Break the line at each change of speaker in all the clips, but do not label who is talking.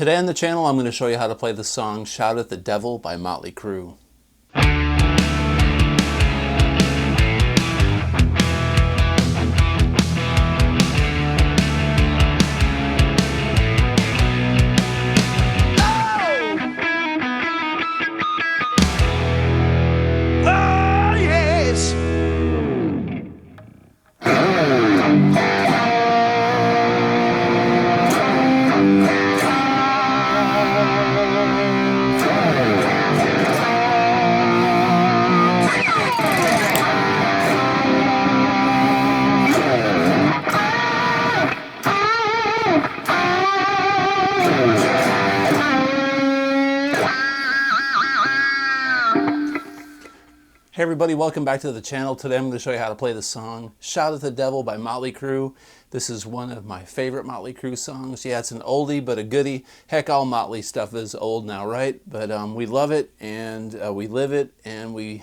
Today on the channel, I'm going to show you how to play the song Shout at the Devil by Motley Crue. Hey everybody, welcome back to the channel. Today I'm going to show you how to play the song Shout at the Devil by Motley Crue. This is one of my favorite Motley Crue songs. Yeah, it's an oldie but a goodie. Heck, all Motley stuff is old now, right? But we love it and we live it and we...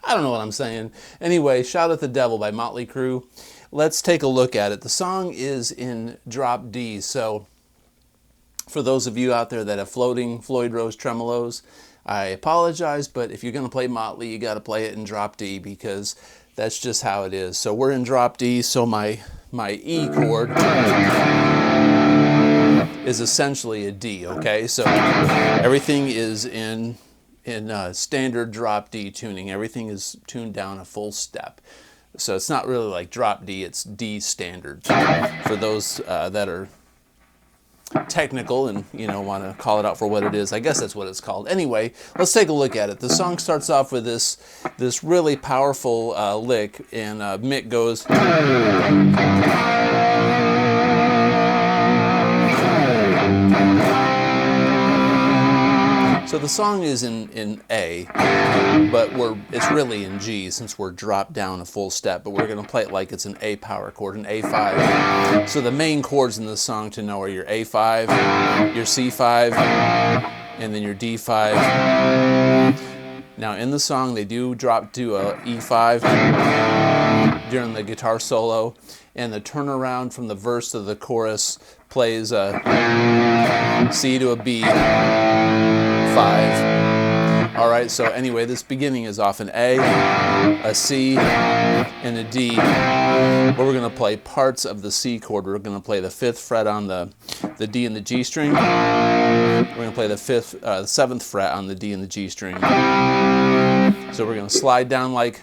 I don't know what I'm saying. Anyway, Shout at the Devil by Motley Crue. Let's take a look at it. The song is in drop D, so for those of you out there that have floating Floyd Rose tremolos, I apologize, but if you're going to play Motley, you got to play it in drop D because that's just how it is. So we're in drop D, so my E chord is essentially a D, okay? So everything is in standard drop D tuning. Everything is tuned down a full step. So it's not really like drop D, it's D standard. For those that are technical and want to call it out for what it is, I guess that's what it's called. Anyway, let's take a look at it. The song starts off with this really powerful lick, and Mick goes. So the song is in A, but it's really in G since we're dropped down a full step, but we're going to play it like it's an A power chord, an A5. So the main chords in the song to know are your A5, your C5, and then your D5. Now in the song they do drop to a E5 during the guitar solo, and the turnaround from the verse to the chorus plays a C to a B5. Alright, so anyway, this beginning is off an A, C, and a D. But we're going to play parts of the C chord. We're going to play the 5th fret on the D and the G string. We're going to play the 7th fret on the D and the G string. So we're going to slide down like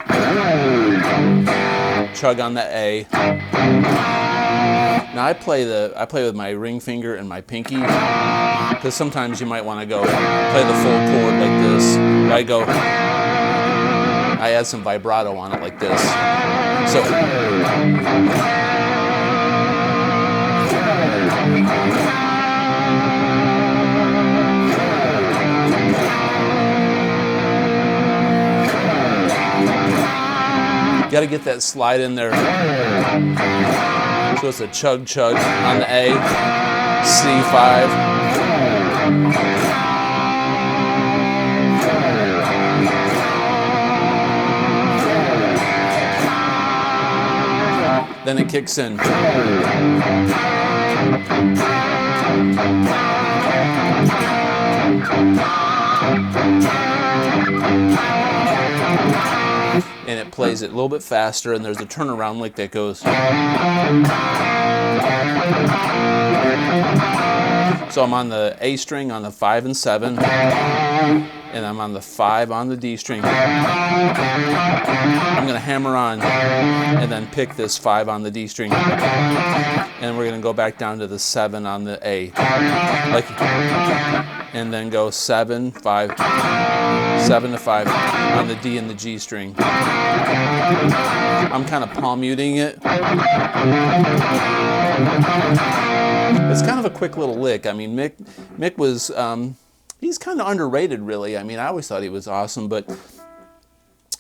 chug on the A. Now I play with my ring finger and my pinky because sometimes you might want to go play the full chord like this. I add some vibrato on it like this. So got to get that slide in there. So it's a chug chug on the A, C5. Then it kicks in. And it plays it a little bit faster, and there's a turnaround lick that goes. So I'm on the A string on the 5 and 7, and I'm on the 5 on the D string. I'm going to hammer on and then pick this 5 on the D string, and we're going to go back down to the 7 on the A, and then go 7, 5, 7 to 5 on the D and the G string. I'm kind of palm muting it. It's kind of a quick little lick. I mean, Mick was, he's kind of underrated, really. I mean, I always thought he was awesome, but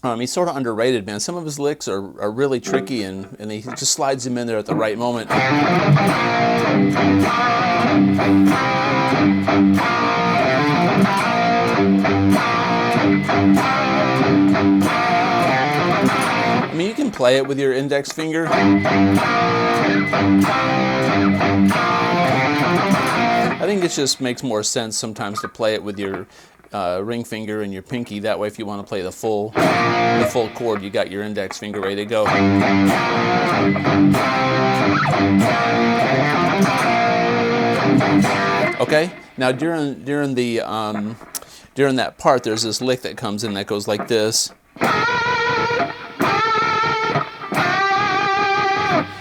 he's sort of underrated, man. Some of his licks are really tricky, and he just slides them in there at the right moment. I mean, you can play it with your index finger. I think it just makes more sense sometimes to play it with your ring finger and your pinky. That way, if you want to play the full chord, you got your index finger ready to go. Okay. Now during that part, there's this lick that comes in that goes like this.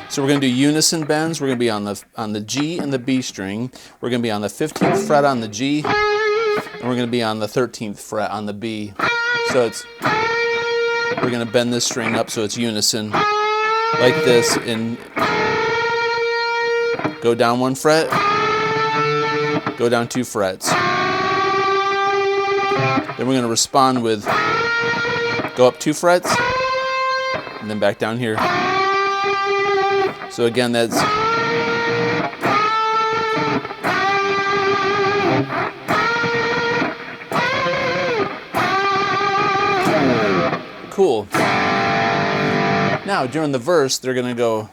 So we're going to do unison bends. We're going to be on the G and the B string. We're going to be on the 15th fret on the G, and we're going to be on the 13th fret on the B. So we're going to bend this string up so it's unison, like this, and go down 1 fret, go down 2 frets. Then we're going to respond with go up 2 frets, and then back down here. So again, that's cool. Now during the verse, they're going to go.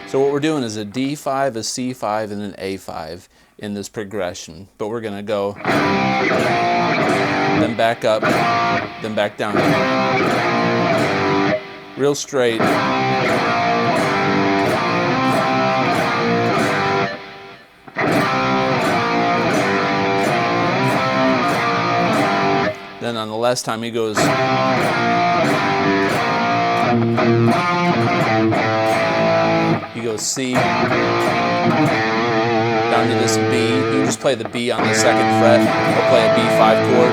So what we're doing is a D5, a C5, and an A5 in this progression. But we're going to go, then back up, then back down. Real straight. Then on the last time he goes. He goes C, down to this B. You just play the B on the 2nd fret, or play a B5 chord,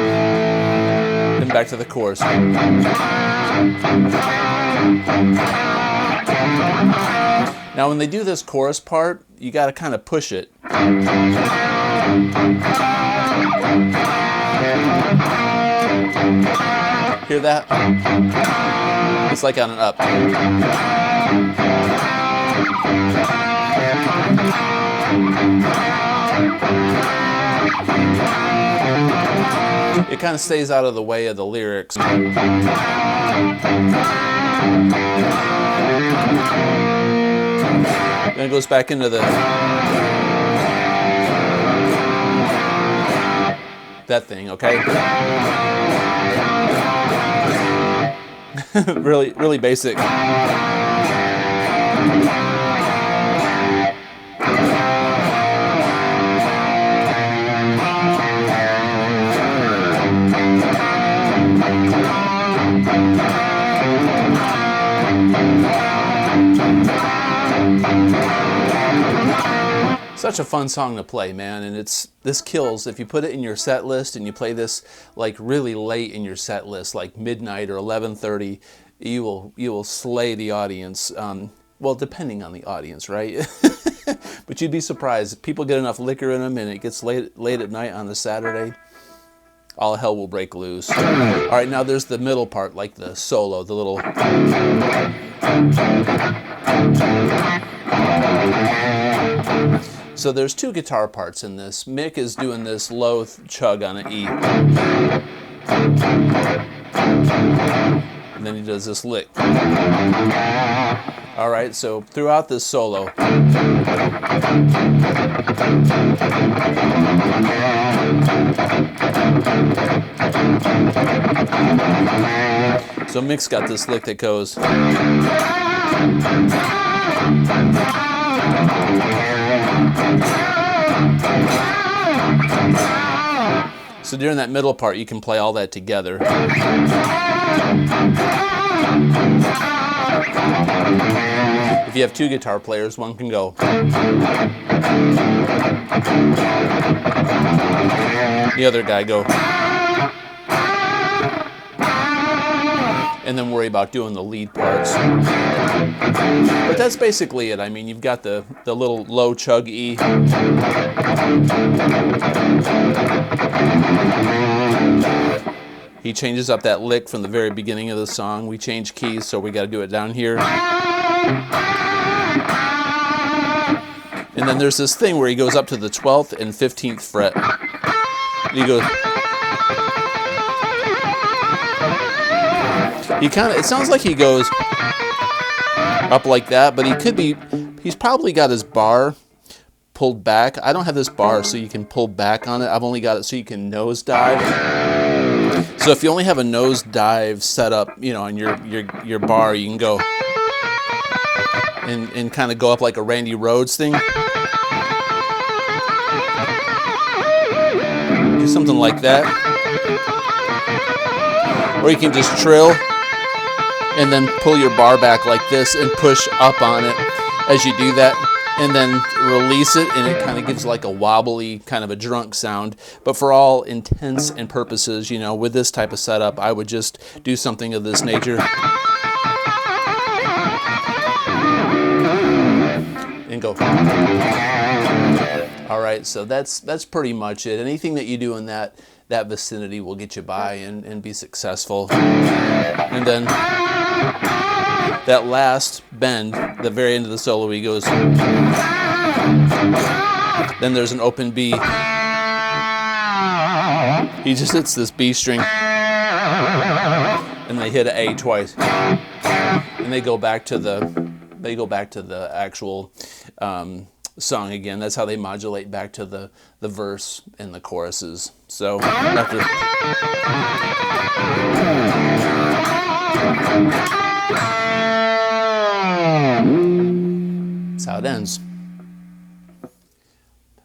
then back to the chorus. Now when they do this chorus part, you got to kind of push it. Hear that? It's like on an up. It kind of stays out of the way of the lyrics. Then it goes back into that thing, okay? really basic. Such a fun song to play, man, and this kills if you put it in your set list and you play this like really late in your set list, like midnight or 11:30. You will slay the audience. Well, depending on the audience, right? But you'd be surprised if people get enough liquor in them and it gets late at night on a Saturday. All hell will break loose. All right, now there's the middle part, like the solo, the little. So there's 2 guitar parts in this. Mick is doing this low chug on an E. And then he does this lick. All right, so throughout this solo. So Mick's got this lick that goes. So during that middle part, you can play all that together. If you have 2 guitar players, one can go. The other guy go. And then worry about doing the lead parts. But that's basically it. I mean, you've got the little low chug E. He changes up that lick from the very beginning of the song. We change keys, so we got to do it down here. And then there's this thing where he goes up to the 12th and 15th fret. He goes. It sounds like he goes up like that, but he could be He's probably got his bar pulled back. I don't have this bar so you can pull back on it. I've only got it so you can nose dive. So if you only have a nose dive set up, you know, on your bar, you can go and kind of go up like a Randy Rhoads thing. Do something like that. Or you can just trill and then pull your bar back like this and push up on it as you do that, and then release it, and it kind of gives like a wobbly, kind of a drunk sound. But for all intents and purposes, you know, with this type of setup, I would just do something of this nature. And go. All right, so that's pretty much it. Anything that you do in that vicinity will get you by and be successful. And then that last bend, the very end of the solo, he goes. Then there's an open B. He just hits this B string, and they hit an A twice, and they go back to the actual song again. That's how they modulate back to the verse and the choruses. So after. That's how it ends.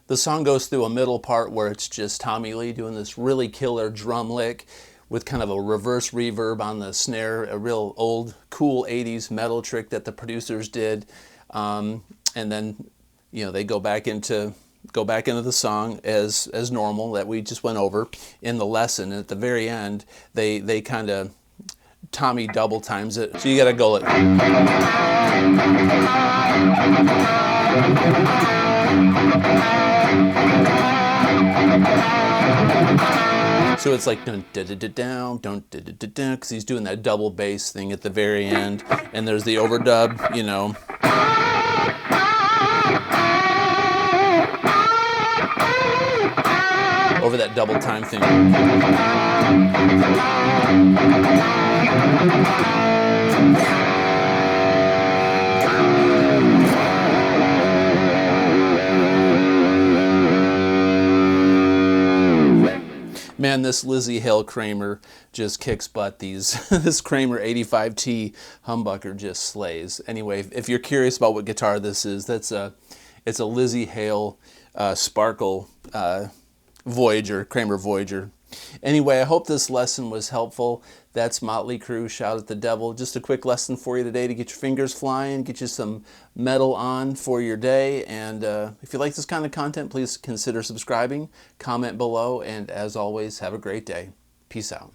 The song goes through a middle part where it's just Tommy Lee doing this really killer drum lick with kind of a reverse reverb on the snare, a real old cool 80s metal trick that the producers did. And then, you know, they go back into the song as normal that we just went over in the lesson. And at the very end, they kind of Tommy double times it. So you got to go like. So it's like dun da da da down, dun da da da down, because he's doing that double bass thing at the very end, and there's the overdub, you know. Over that double time thing. Man, this Lizzie Hale Kramer just kicks butt. This Kramer 85T humbucker just slays. Anyway, if you're curious about what guitar this is, it's a Lizzie Hale Sparkle Voyager, Kramer Voyager. Anyway, I hope this lesson was helpful. That's Motley Crue, Shout at the Devil. Just a quick lesson for you today to get your fingers flying, get you some metal on for your day. And if you like this kind of content, please consider subscribing, comment below, and as always, have a great day. Peace out.